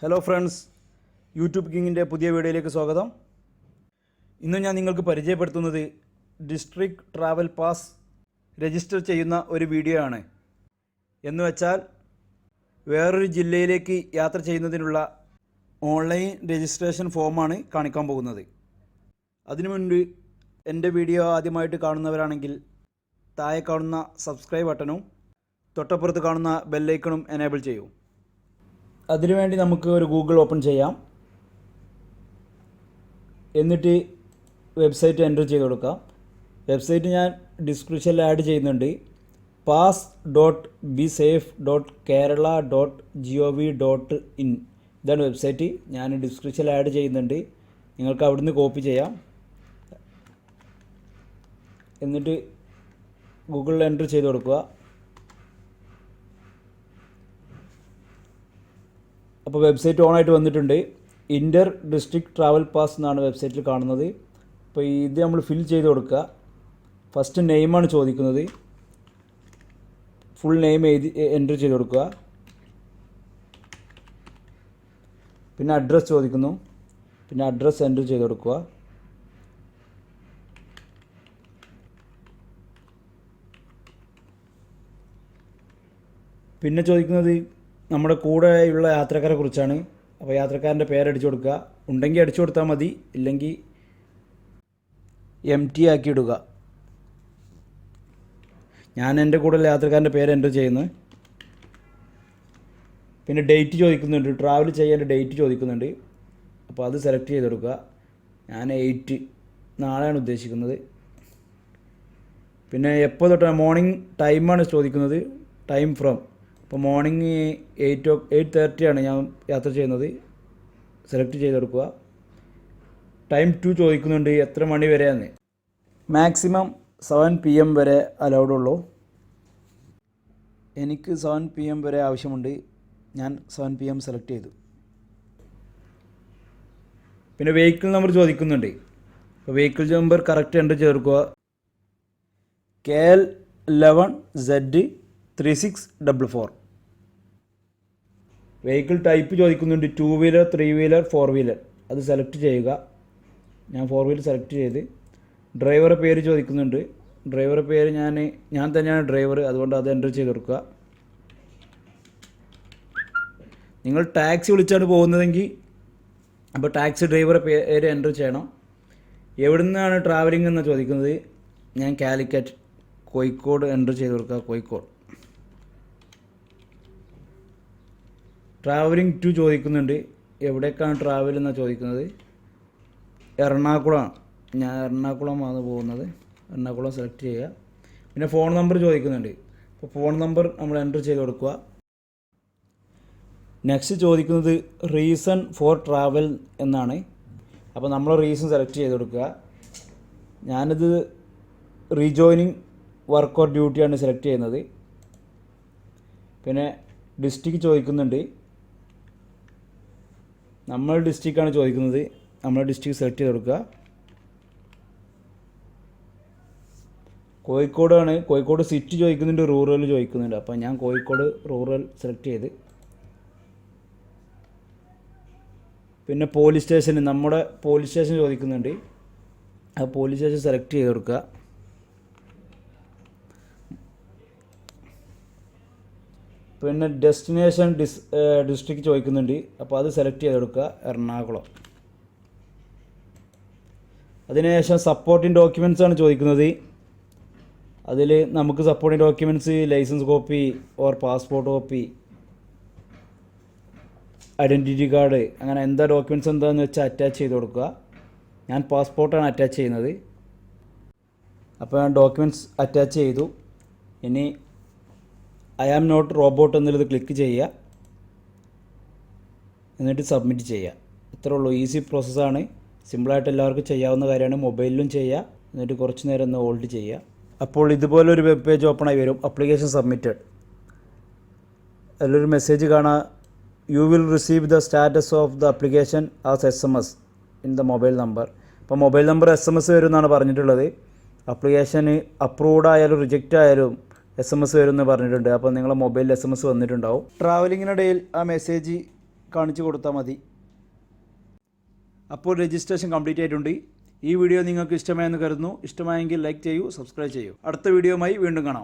Hello friends, YouTube കിങ്ങിൻ്റെ പുതിയ വീഡിയോയിലേക്ക് സ്വാഗതം. ഇന്ന് ഞാൻ നിങ്ങൾക്ക് പരിചയപ്പെടുത്തുന്നത് ഡിസ്ട്രിക്ട് ട്രാവൽ പാസ് രജിസ്റ്റർ ചെയ്യുന്ന ഒരു വീഡിയോ ആണ്. എന്ന് വെച്ചാൽ വേറൊരു ജില്ലയിലേക്ക് യാത്ര ചെയ്യുന്നതിനുള്ള ഓൺലൈൻ രജിസ്ട്രേഷൻ ഫോമാണ് കാണിക്കാൻ പോകുന്നത്. അതിനു മുൻപ് എൻ്റെ വീഡിയോ ആദ്യമായിട്ട് കാണുന്നവരാണെങ്കിൽ താഴെ കാണുന്ന സബ്സ്ക്രൈബ് ബട്ടണും തൊട്ടപ്പുറത്ത് കാണുന്ന ബെല്ലൈക്കണും എനേബിൾ ചെയ്യൂ. അതിനുവേണ്ടി നമുക്ക് ഒരു ഗൂഗിൾ ഓപ്പൺ ചെയ്യാം. എന്നിട്ട് വെബ്സൈറ്റ് എൻ്റർ ചെയ്ത് കൊടുക്കാം. വെബ്സൈറ്റ് ഞാൻ ഡിസ്ക്രിപ്ഷനിൽ ആഡ് ചെയ്യുന്നുണ്ട്. pass.bsafe.kerala.gov.in ഇതാണ് വെബ്സൈറ്റ്. ഞാൻ ഡിസ്ക്രിപ്ഷനിൽ ആഡ് ചെയ്യുന്നുണ്ട്. നിങ്ങൾക്ക് അവിടുന്ന് കോപ്പി ചെയ്യാം. എന്നിട്ട് ഗൂഗിളിൽ എൻ്റർ ചെയ്ത് കൊടുക്കുക. അപ്പോൾ വെബ്സൈറ്റ് ഓണായിട്ട് വന്നിട്ടുണ്ട്. ഇൻ്റർ ഡിസ്ട്രിക്ട് ട്രാവൽ പാസ് എന്നാണ് വെബ്സൈറ്റിൽ കാണുന്നത്. അപ്പോൾ ഇത് നമ്മൾ ഫിൽ ചെയ്ത് കൊടുക്കുക. ഫസ്റ്റ് നെയിമാണ് ചോദിക്കുന്നത്. ഫുൾ നെയിം എൻ്റർ ചെയ്ത് കൊടുക്കുക. പിന്നെ അഡ്രസ്സ് ചോദിക്കുന്നു. പിന്നെ അഡ്രസ്സ് എൻ്റർ ചെയ്ത് കൊടുക്കുക. പിന്നെ ചോദിക്കുന്നത് നമ്മുടെ കൂടെയുള്ള യാത്രക്കാരെ കുറിച്ചാണ്. അപ്പോൾ യാത്രക്കാരൻ്റെ പേരടിച്ചു കൊടുക്കുക. ഉണ്ടെങ്കിൽ അടിച്ചു കൊടുത്താൽ മതി, ഇല്ലെങ്കിൽ empty ആക്കി ഇടുക. ഞാൻ എൻ്റെ കൂടെയുള്ള യാത്രക്കാരൻ്റെ പേര് എൻ്റർ ചെയ്യുന്നു. പിന്നെ ഡേറ്റ് ചോദിക്കുന്നുണ്ട്. ട്രാവൽ ചെയ്യേണ്ട ഡേറ്റ് ചോദിക്കുന്നുണ്ട്. അപ്പോൾ അത് സെലക്ട് ചെയ്ത് കൊടുക്കുക. ഞാൻ 8 നാളെയാണ് ഉദ്ദേശിക്കുന്നത്. പിന്നെ എപ്പോൾ തൊട്ടാണ് മോർണിംഗ് ടൈമാണ് ചോദിക്കുന്നത്. ടൈം ഫ്രം അപ്പോൾ മോർണിംഗ് 8:30 ആണ് ഞാൻ യാത്ര ചെയ്യുന്നത്. സെലക്ട് ചെയ്ത് കൊടുക്കുക. ടൈം ടു ചോദിക്കുന്നുണ്ട്, എത്ര മണി വരെയാണ്. മാക്സിമം 7 PM വരെ അലൗഡ് ഉള്ളൂ. എനിക്ക് 7 PM വരെ ആവശ്യമുണ്ട്. ഞാൻ 7 PM സെലക്ട് ചെയ്തു. പിന്നെ വെഹിക്കിൾ നമ്പർ ചോദിക്കുന്നുണ്ട്. അപ്പോൾ വെഹിക്കിൾ നമ്പർ കറക്റ്റ് എൻ്റർ ചെയ്ത് കൊടുക്കുക. KL11Z3644. വെഹിക്കിൾ ടൈപ്പ് ചോദിക്കുന്നുണ്ട്. 2 വീലർ, 3 വീലർ, 4 വീലർ. അത് സെലക്ട് ചെയ്യുക. ഞാൻ 4 വീലർ സെലക്ട് ചെയ്ത്. ഡ്രൈവറുടെ പേര് ചോദിക്കുന്നുണ്ട്. ഡ്രൈവറുടെ പേര് ഞാൻ തന്നെയാണ് ഡ്രൈവർ, അതുകൊണ്ട് അത് എൻ്റർ ചെയ്ത് കൊടുക്കുക. നിങ്ങൾ ടാക്സി വിളിച്ചാണ് പോകുന്നതെങ്കിൽ അപ്പോൾ ടാക്സി ഡ്രൈവറുടെ പേര് എൻ്റർ ചെയ്യണം. എവിടെ നിന്നാണ് ട്രാവലിംഗ് എന്ന് ചോദിക്കുന്നത്. ഞാൻ കാലിക്കറ്റ്, കോഴിക്കോട് എൻ്റർ ചെയ്ത് കൊടുക്കുക. കോഴിക്കോട്. ട്രാവലിംഗ് ടു ചോദിക്കുന്നുണ്ട്. എവിടേക്കാണ് ട്രാവൽ എന്നാണ് ചോദിക്കുന്നത്. എറണാകുളമാണ്. ഞാൻ എറണാകുളമാണ് പോകുന്നത്. എറണാകുളം സെലക്ട് ചെയ്യുക. പിന്നെ ഫോൺ നമ്പർ ചോദിക്കുന്നുണ്ട്. അപ്പോൾ ഫോൺ നമ്പർ നമ്മൾ എൻ്റർ ചെയ്ത് കൊടുക്കുക. നെക്സ്റ്റ് ചോദിക്കുന്നത് റീസൺ ഫോർ ട്രാവൽ എന്നാണ്. അപ്പോൾ നമ്മൾ റീസൺ സെലക്ട് ചെയ്ത് കൊടുക്കുക. ഞാനിത് റീജോയിനിങ് വർക്ക് ഓർ ഡ്യൂട്ടിയാണ് സെലക്ട് ചെയ്യുന്നത്. പിന്നെ ഡിസ്ട്രിക്ട് ചോദിക്കുന്നുണ്ട്. നമ്മൾ ഡിസ്ട്രിക്റ്റാണ് ചോദിക്കുന്നത്. നമ്മൾ ഡിസ്ട്രിക്ട് സെലക്ട് ചെയ്ത് കൊടുക്കുക. കോഴിക്കോടാണ്. കോഴിക്കോട് സിറ്റി ചോദിക്കുന്നുണ്ട്, റൂറൽ ചോദിക്കുന്നുണ്ട്. അപ്പോൾ ഞാൻ കോഴിക്കോട് റൂറൽ സെലക്ട് ചെയ്ത്. പിന്നെ പോലീസ് സ്റ്റേഷൻ, നമ്മുടെ പോലീസ് സ്റ്റേഷൻ ചോദിക്കുന്നുണ്ട്. ആ പോലീസ് സ്റ്റേഷൻ സെലക്ട് ചെയ്ത് കൊടുക്കുക. പിന്നെ ഡെസ്റ്റിനേഷൻ ഡിസ്ട്രിക്ട് ചോദിക്കുന്നുണ്ട്. അപ്പോൾ അത് സെലക്ട് ചെയ്ത് കൊടുക്കുക. എറണാകുളം. അതിനുശേഷം സപ്പോർട്ടിംഗ് ഡോക്യുമെൻറ്റ്സ് ആണ് ചോദിക്കുന്നത്. അതിൽ നമുക്ക് supporting documents licence copy or passport copy, identity card, അങ്ങനെ എന്താ ഡോക്യുമെൻറ്റ്സ് എന്താണെന്ന് വെച്ചാൽ അറ്റാച്ച് ചെയ്ത് കൊടുക്കുക. ഞാൻ പാസ്പോർട്ടാണ് അറ്റാച്ച് ചെയ്യുന്നത്. അപ്പോൾ ഞാൻ ഡോക്യുമെൻറ്റ്സ് അറ്റാച്ച് ചെയ്തു. ഇനി ഐ ആം നോട്ട് റോബോട്ട് എന്നുള്ളത് ക്ലിക്ക് ചെയ്യുക. എന്നിട്ട് സബ്മിറ്റ് ചെയ്യുക. ഇത്രേ ഉള്ളൂ. ഈസി പ്രോസസ്സാണ്. സിമ്പിളായിട്ട് എല്ലാവർക്കും ചെയ്യാവുന്ന കാര്യമാണ്. മൊബൈലിലും ചെയ്യുക. എന്നിട്ട് കുറച്ച് നേരം ഒന്ന് ഹോൾഡ് ചെയ്യുക. അപ്പോൾ ഇതുപോലൊരു വെബ് പേജ് ഓപ്പൺ ആയി വരും. Application submitted. അതിലൊരു മെസ്സേജ് കാണാം. You will receive the status of the application as SMS in the mobile number. അപ്പോൾ മൊബൈൽ നമ്പർ SMS വരും എന്നാണ് പറഞ്ഞിട്ടുള്ളത്. അപ്ലിക്കേഷന് അപ്രൂവ്ഡ് ആയാലും റിജക്റ്റ് ആയാലും SMS വരും എന്ന് പറഞ്ഞിട്ടുണ്ട്. അപ്പോൾ നിങ്ങളുടെ മൊബൈലിൽ SMS വന്നിട്ടുണ്ടാവും. ട്രാവലിങ്ങിനിടയിൽ ആ മെസ്സേജ് കാണിച്ചു കൊടുത്താൽ മതി. അപ്പോൾ രജിസ്ട്രേഷൻ കംപ്ലീറ്റ് ആയിട്ടുണ്ട്. ഈ വീഡിയോ നിങ്ങൾക്ക് ഇഷ്ടമായെന്ന് കരുതുന്നു. ഇഷ്ടമായെങ്കിൽ ലൈക്ക് ചെയ്യൂ, സബ്സ്ക്രൈബ് ചെയ്യൂ. അടുത്ത വീഡിയോയുമായി വീണ്ടും കാണാം.